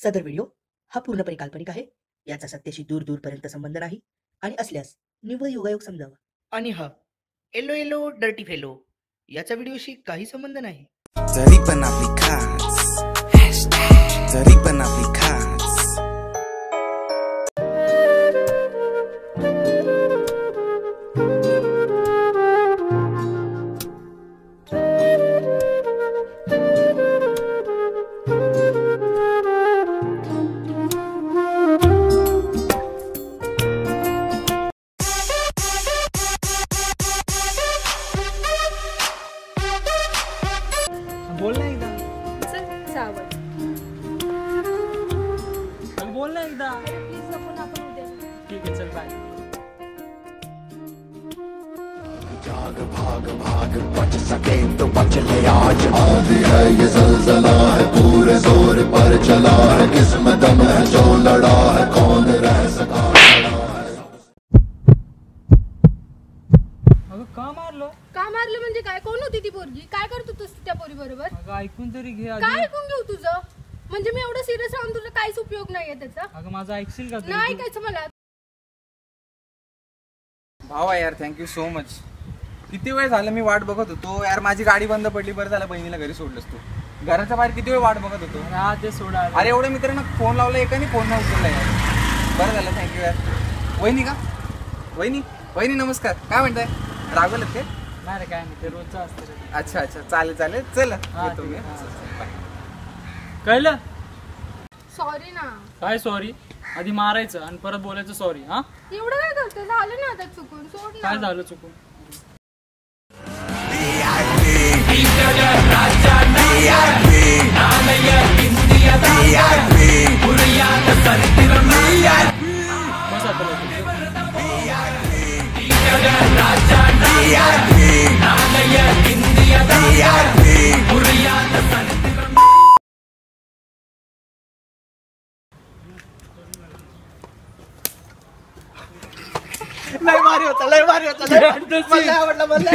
सदर व्हिडिओ हा पूर्णपणे काल्पनिक आहे. याचा सत्याशी दूर दूरपर्यंत संबंध नाही आणि असल्यास निव्वळ योगायोग समजावा. आणि हा येलो येलो डर्टी फेलो याचा व्हिडिओशी काही संबंध नाही. तरी पण आपली खास, तरी पण आपली खास. बोल ना एकदा. चल सावध. बोल ना एकदा. प्लीज नको ना, आपण उद्या. ठीक आहे, चल बाय. जाग भाग भाग बच सके तो बच ले आज. आदि है ये ज़लज़ला है, पूरे जोर पर चला है. किस्म दम है जो लड़ा है, कौन रह सका खड़ा है. अगं का मारलं? का मारलं म्हणजे काय? कोण होती ती पोरगी? काय करत होतीस त्या पोरी बरोबर? अगं ऐकून तरी घे आधी. काय ऐकून घेऊ तुझं? म्हणजे मी एवढं सिरियस राहून तुझा काहीच उपयोग नाहीये त्याचा. अगं माझं ऐकशील का? नाही ऐकायचं मला. भावा यार, थँक्यू सो मच. किती वेळ झालं मी वाट बघत होतो यार. माझी गाडी बंद पडली, बरं झालं बहिणीला घरी सोडलंस तू. घराच्या बाहेर किती वेळ वाट बघत होतो. हा ते सोडा. अरे एवढ्या मित्रांना फोन लावला, एकाने फोन नाही उचलला यार. बरं झालं, थँक्यू यार. वहिनी का? वहिनी वहिनी नमस्कार. काय म्हणताय? रागवलं ते? नाही रे, काय नाही, ते रोजचं असतं रे. अच्छा अच्छा, चालेल चालेल, चल येतो मी. कळलं? सॉरी ना. काय सॉरी? आधी मारायचं आणि परत बोलायचं सॉरी. हा एवढं काय करते? झालं ना आता चुकून. सोड ना. काय झालं चुकून? बस आता लवकर. लय भारी होता, लय भारी होता. मला आवडलं.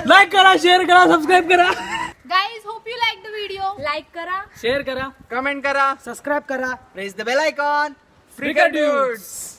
लाईक करा, शेअर करा, सबस्क्राईब करा. Guys, hope you like the video. Like करा, शेअर करा, कमेंट करा, सबस्क्राईब करा, press the bell icon. Freaker dudes.